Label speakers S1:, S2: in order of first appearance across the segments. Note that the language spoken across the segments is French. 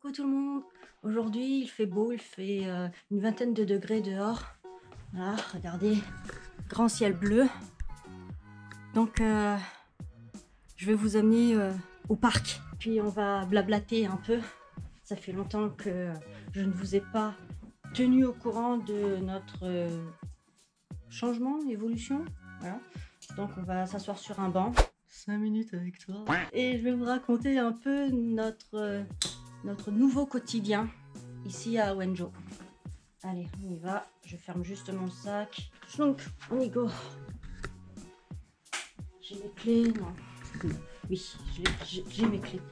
S1: Coucou tout le monde. Aujourd'hui il fait beau, il fait une vingtaine de degrés dehors. Voilà, regardez, grand ciel bleu. Donc je vais vous amener au parc. Puis on va blablater un peu. Ça fait longtemps que je ne vous ai pas tenu au courant de notre changement, évolution. Voilà. Donc on va s'asseoir sur un banc. 5 minutes avec toi. Et je vais vous raconter un peu notre nouveau quotidien ici à Wenzhou. Allez, on y va. Je ferme juste mon sac. Donc, on y go. J'ai mes clés. Non. Oui, j'ai mes clés.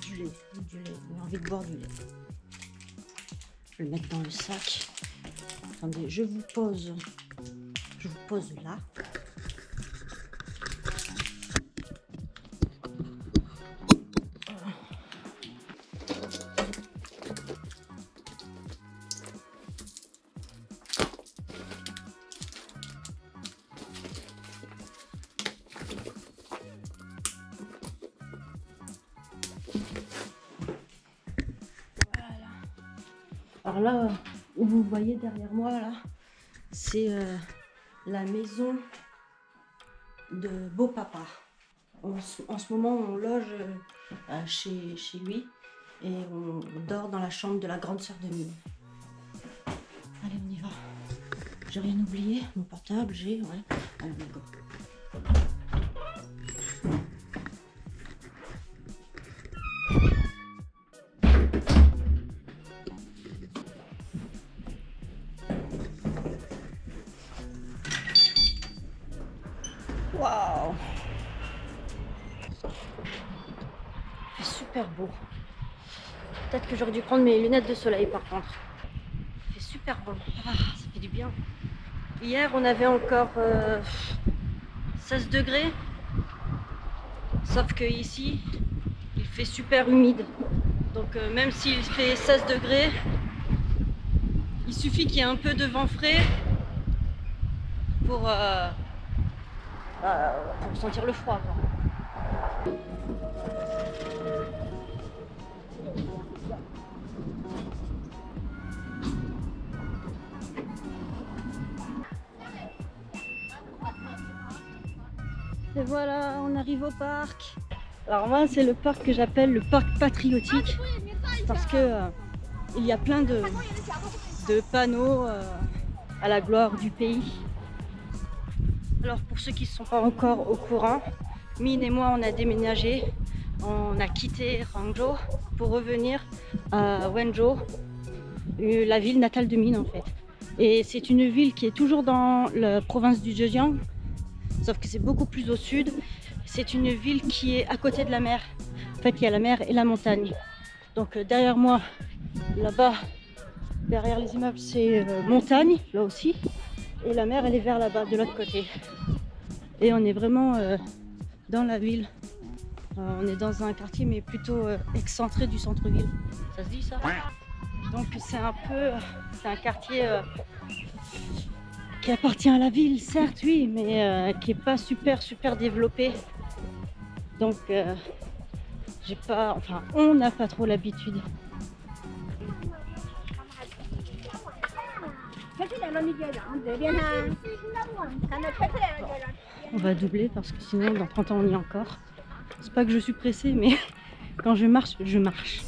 S1: Du lait. J'ai envie de boire du lait. Je vais le mettre dans le sac. Attendez, je vous pose là. Alors là, où vous voyez derrière moi, là, c'est la maison de beau papa. En ce moment, on loge chez lui et on dort dans la chambre de la grande sœur de Mine. Allez, on y va. J'ai rien oublié, mon portable, ouais. Allez, on y go. Waouh! Il fait super beau. Peut-être que j'aurais dû prendre mes lunettes de soleil par contre. Il fait super beau. Ah, ça fait du bien. Hier, on avait encore 16 degrés. Sauf que ici, il fait super humide. Donc même s'il fait 16 degrés, il suffit qu'il y ait un peu de vent frais pour sentir le froid, quoi. Et voilà, on arrive au parc. Alors moi, c'est le parc que j'appelle le parc patriotique parce que il y a plein de panneaux à la gloire du pays. Alors pour ceux qui ne sont pas encore au courant, Mine et moi on a déménagé, on a quitté Hangzhou pour revenir à Wenzhou, la ville natale de Mine en fait. Et c'est une ville qui est toujours dans la province du Zhejiang, sauf que c'est beaucoup plus au sud. C'est une ville qui est à côté de la mer. En fait il y a la mer et la montagne. Donc derrière moi, là-bas, derrière les immeubles c'est montagne, là aussi. Et la mer elle est vers là-bas, de l'autre côté. Et on est vraiment dans la ville. On est dans un quartier mais plutôt excentré du centre-ville. Ça se dit ça? Donc c'est un quartier qui appartient à la ville, certes oui, mais qui est pas super développé. Donc on n'a pas trop l'habitude. On va doubler parce que sinon dans 30 ans on y est encore. C'est pas que je suis pressée, mais quand je marche, je marche.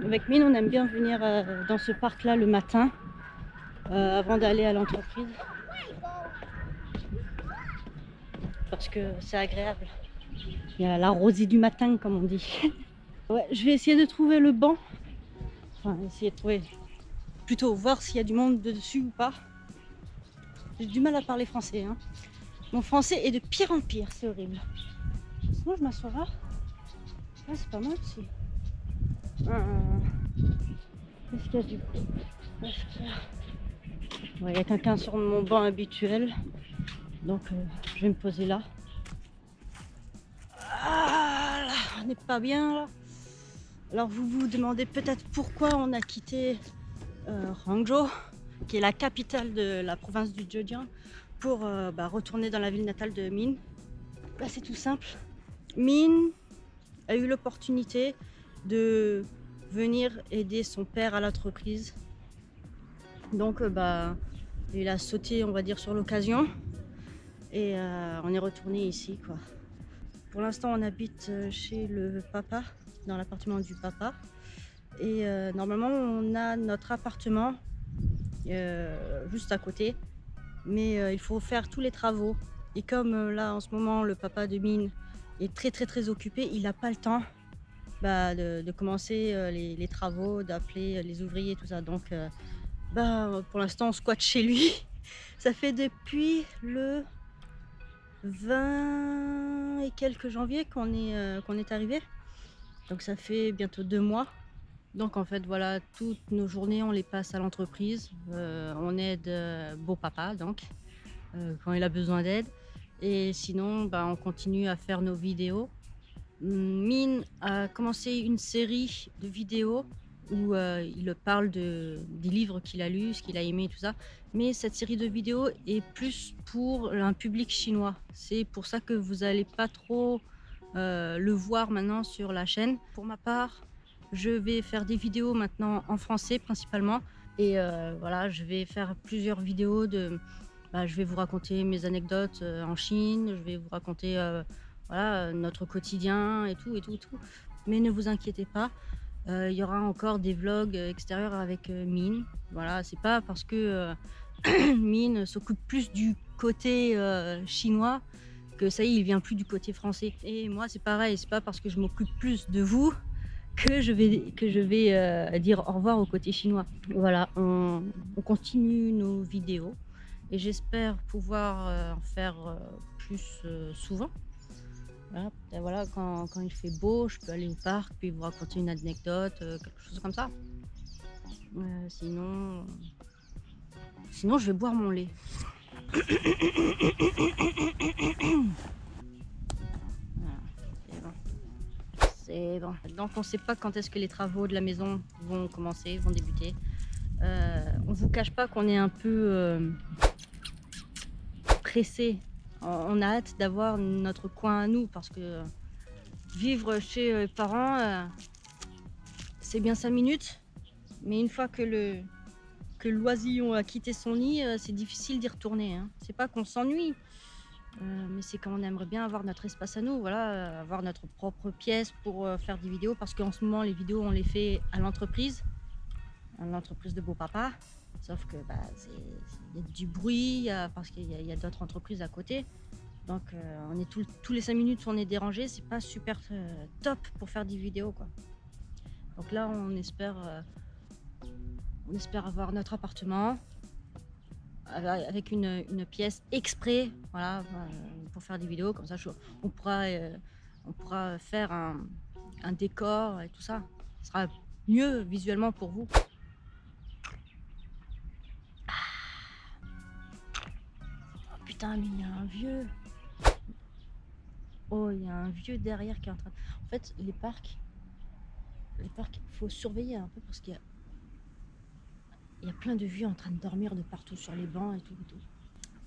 S1: Avec Mine, on aime bien venir dans ce parc là le matin avant d'aller à l'entreprise parce que c'est agréable. Il y a la rosée du matin comme on dit. Ouais, je vais essayer de trouver le banc. Enfin, essayer de trouver, plutôt voir s'il y a du monde dessus ou pas. J'ai du mal à parler français, hein. Mon français est de pire en pire, c'est horrible. Sinon je m'assois là. Ah, c'est pas mal aussi. Est-ce qu'il y a du... Ouais, il y a quelqu'un sur mon banc habituel. Donc je vais me poser là. Ah, là, on n'est pas bien là. Alors vous vous demandez peut-être pourquoi on a quitté Hangzhou, qui est la capitale de la province du Zhejiang, pour retourner dans la ville natale de Mine. Là c'est tout simple, Min a eu l'opportunité de venir aider son père à l'entreprise. Donc il a sauté, on va dire, sur l'occasion et on est retourné ici, quoi. Pour l'instant, on habite chez le papa, dans l'appartement du papa. Et normalement, on a notre appartement juste à côté. Mais il faut faire tous les travaux. Et comme là, en ce moment, le papa de Min est très occupé, il n'a pas le temps de commencer les travaux, d'appeler les ouvriers, tout ça. Donc, pour l'instant, on squatte chez lui. Ça fait depuis le 20 et quelques janvier qu'on est arrivé. Donc ça fait bientôt 2 mois. Donc en fait voilà, toutes nos journées on les passe à l'entreprise. On aide beau papa donc quand il a besoin d'aide. Et sinon on continue à faire nos vidéos. Min a commencé une série de vidéos où il parle des livres qu'il a lus, ce qu'il a aimé, tout ça. Mais cette série de vidéos est plus pour un public chinois. C'est pour ça que vous n'allez pas trop le voir maintenant sur la chaîne. Pour ma part, je vais faire des vidéos maintenant en français principalement. Et voilà, je vais faire plusieurs vidéos je vais vous raconter mes anecdotes en Chine, je vais vous raconter voilà, notre quotidien et tout. Mais ne vous inquiétez pas. Il y aura encore des vlogs extérieurs avec Min. Voilà, c'est pas parce que Min s'occupe plus du côté chinois que ça y est, il vient plus du côté français. Et moi, c'est pareil, c'est pas parce que je m'occupe plus de vous que je vais dire au revoir au côté chinois. Voilà, on continue nos vidéos et j'espère pouvoir en faire plus souvent. Voilà, quand il fait beau, je peux aller au parc puis vous raconter une anecdote, quelque chose comme ça. Sinon, je vais boire mon lait. Voilà, c'est bon. Donc on ne sait pas quand est-ce que les travaux de la maison vont commencer, vont débuter. On vous cache pas qu'on est un peu pressé. On a hâte d'avoir notre coin à nous parce que vivre chez les parents, c'est bien 5 minutes. Mais une fois que l'oisillon a quitté son nid, c'est difficile d'y retourner. Hein. C'est pas qu'on s'ennuie, mais c'est qu'on aimerait bien avoir notre espace à nous, voilà, avoir notre propre pièce pour faire des vidéos. Parce qu'en ce moment, les vidéos, on les fait à l'entreprise de beau papa. Sauf que y a du bruit, parce qu'il y a d'autres entreprises à côté. Donc on est tous les 5 minutes on est dérangé, c'est pas super top pour faire des vidéos quoi. Donc là on espère avoir notre appartement avec une pièce exprès, voilà, pour faire des vidéos comme ça. On pourra faire un décor et tout ça. Ce sera mieux visuellement pour vous. Putain, mais il y a un vieux. Oh, il y a un vieux derrière qui est en train. En fait, les parcs, il faut surveiller un peu parce qu'il y a plein de vieux en train de dormir de partout sur les bancs et tout.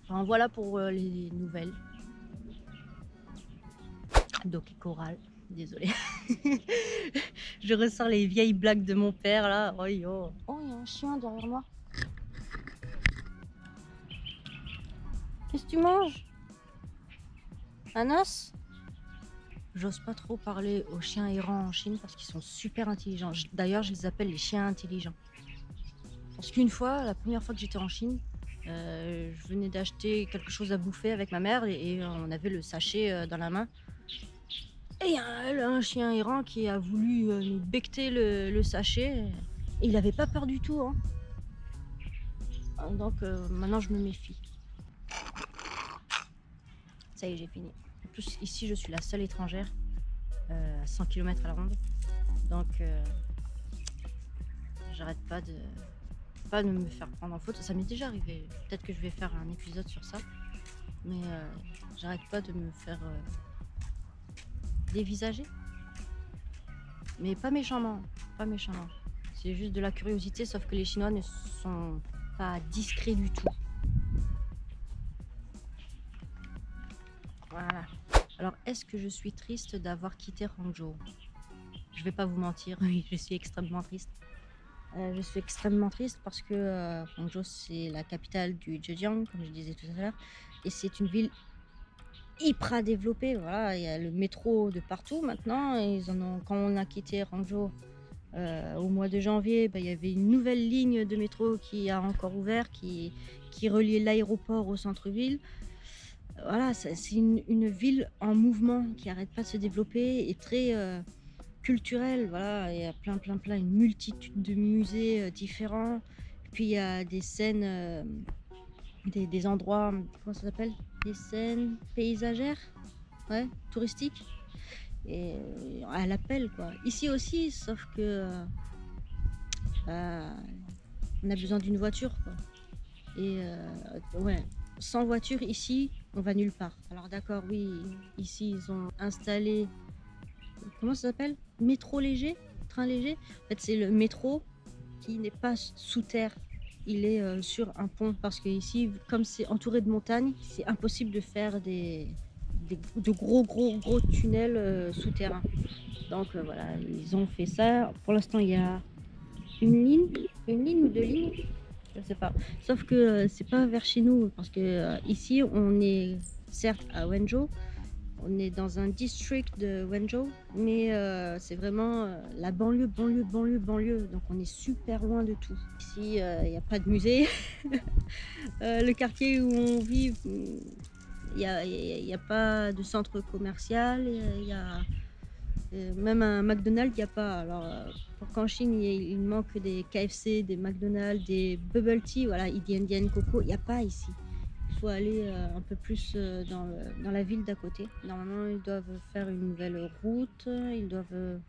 S1: Enfin, voilà pour les nouvelles. Donc Coral, désolée. Je ressors les vieilles blagues de mon père là. Oh, il y a un chien derrière moi. Qu'est-ce que tu manges? Un os? J'ose pas trop parler aux chiens errants en Chine parce qu'ils sont super intelligents. D'ailleurs, je les appelle les chiens intelligents. Parce qu'une fois, la première fois que j'étais en Chine, je venais d'acheter quelque chose à bouffer avec ma mère et on avait le sachet dans la main. Et il y a un chien errant qui a voulu nous becqueter le sachet. Et il avait pas peur du tout. Hein. Donc maintenant, je me méfie. Ça y est, j'ai fini. En plus, ici, je suis la seule étrangère à 100 km à la ronde. Donc, j'arrête pas de me faire prendre en photo. Ça m'est déjà arrivé. Peut-être que je vais faire un épisode sur ça. Mais j'arrête pas de me faire dévisager. Mais pas méchamment. Pas méchamment. C'est juste de la curiosité, sauf que les Chinois ne sont pas discrets du tout. Voilà. Alors est-ce que je suis triste d'avoir quitté Hangzhou? Je vais pas vous mentir, oui, je suis extrêmement triste. Je suis extrêmement triste parce que Hangzhou, c'est la capitale du Zhejiang, comme je disais tout à l'heure, et c'est une ville hyper développée. Voilà, il y a le métro de partout maintenant. Quand on a quitté Hangzhou au mois de janvier, il y avait une nouvelle ligne de métro qui a encore ouvert, qui reliait l'aéroport au centre-ville. Voilà, c'est une ville en mouvement qui n'arrête pas de se développer et très culturelle. Voilà, il y a plein, une multitude de musées différents. Puis il y a des scènes, des endroits, comment ça s'appelle? Des scènes paysagères, ouais, touristiques. Et à l'appel, quoi. Ici aussi, sauf que on a besoin d'une voiture, quoi. Et ouais, sans voiture ici, on va nulle part. Alors d'accord, oui, ici ils ont installé, comment ça s'appelle? Métro léger, train léger. En fait, c'est le métro qui n'est pas sous terre. Il est sur un pont parce que ici, comme c'est entouré de montagnes, c'est impossible de faire de gros tunnels souterrains. Donc voilà, ils ont fait ça. Pour l'instant, il y a une ligne ou deux lignes, je sais pas. Sauf que c'est pas vers chez nous parce que ici, on est certes à Wenzhou. On est dans un district de Wenzhou, mais c'est vraiment la banlieue. Donc on est super loin de tout. Ici, il n'y a pas de musée. Le quartier où on vit, il n'y a pas de centre commercial. Il y a même un McDonald's, il n'y a pas. Alors, pour qu'en Chine, il manque des KFC, des McDonald's, des bubble tea, voilà, Indian Coco, il n'y a pas ici. Il faut aller un peu plus dans la ville d'à côté. Normalement, ils doivent faire une nouvelle route. Ils doivent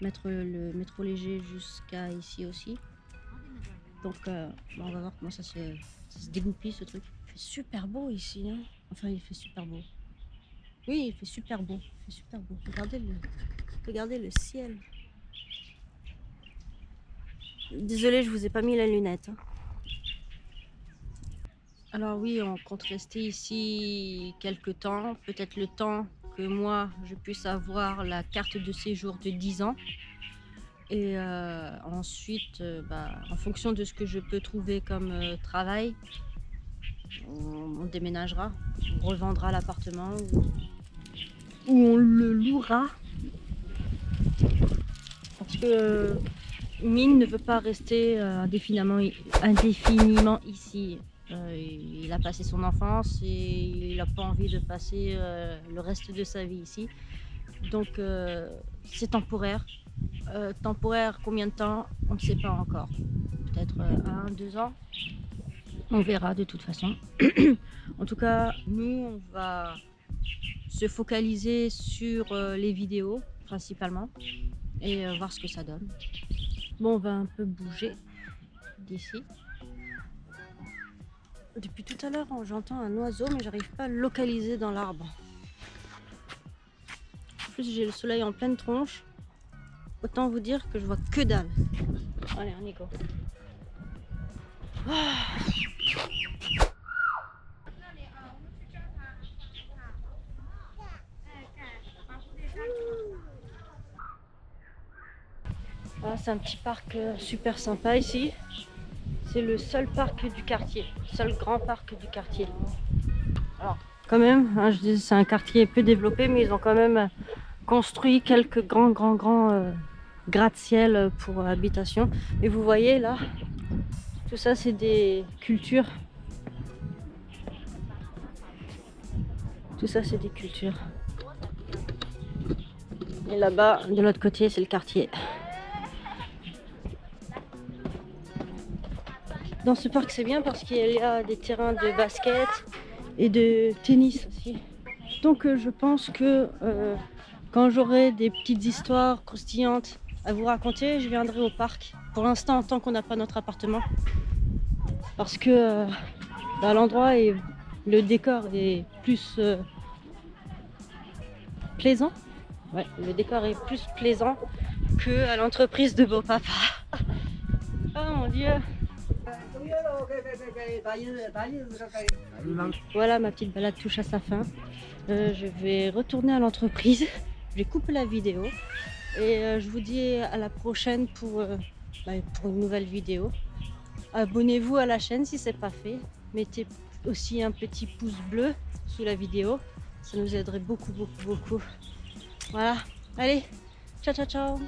S1: mettre le métro léger jusqu'à ici aussi. Donc, on va voir comment ça se dégoupille, ce truc. Il fait super beau ici. Hein. Enfin, il fait super beau. Oui, il fait super beau. Il fait super beau. Regardez le ciel. Désolée, je vous ai pas mis la lunette. Hein. Alors oui, on compte rester ici quelques temps, peut-être le temps que moi je puisse avoir la carte de séjour de 10 ans. Et ensuite, en fonction de ce que je peux trouver comme travail, on déménagera, on revendra l'appartement ou on le louera. Parce que Min ne veut pas rester indéfiniment ici. Il a passé son enfance et il n'a pas envie de passer le reste de sa vie ici. Donc c'est temporaire. Temporaire, combien de temps? On ne sait pas encore. Peut-être 1, 2 ans. On verra de toute façon. En tout cas, nous, on va se focaliser sur les vidéos principalement et voir ce que ça donne. Bon, on va un peu bouger d'ici. Depuis tout à l'heure, j'entends un oiseau, mais j'arrive pas à le localiser dans l'arbre. En plus, j'ai le soleil en pleine tronche. Autant vous dire que je vois que dalle. Allez, on y go. Ah, c'est un petit parc super sympa ici. C'est le seul parc du quartier, seul grand parc du quartier. Alors, quand même, hein, je dis c'est un quartier peu développé, mais ils ont quand même construit quelques grands gratte-ciel pour habitation. Et vous voyez là, tout ça c'est des cultures. Tout ça c'est des cultures. Et là-bas, de l'autre côté, c'est le quartier. Dans ce parc, c'est bien parce qu'il y a des terrains de basket et de tennis aussi. Donc je pense que quand j'aurai des petites histoires croustillantes à vous raconter, je viendrai au parc. Pour l'instant, tant qu'on n'a pas notre appartement. Parce que l'endroit et le décor est plus plaisant. Ouais, le décor est plus plaisant que à l'entreprise de beau papa. Oh mon Dieu! Voilà, ma petite balade touche à sa fin. Je vais retourner à l'entreprise. Je vais couper la vidéo. Et je vous dis à la prochaine pour une nouvelle vidéo. Abonnez-vous à la chaîne si ce n'est pas fait. Mettez aussi un petit pouce bleu sous la vidéo. Ça nous aiderait beaucoup, beaucoup, beaucoup. Voilà. Allez, ciao, ciao, ciao.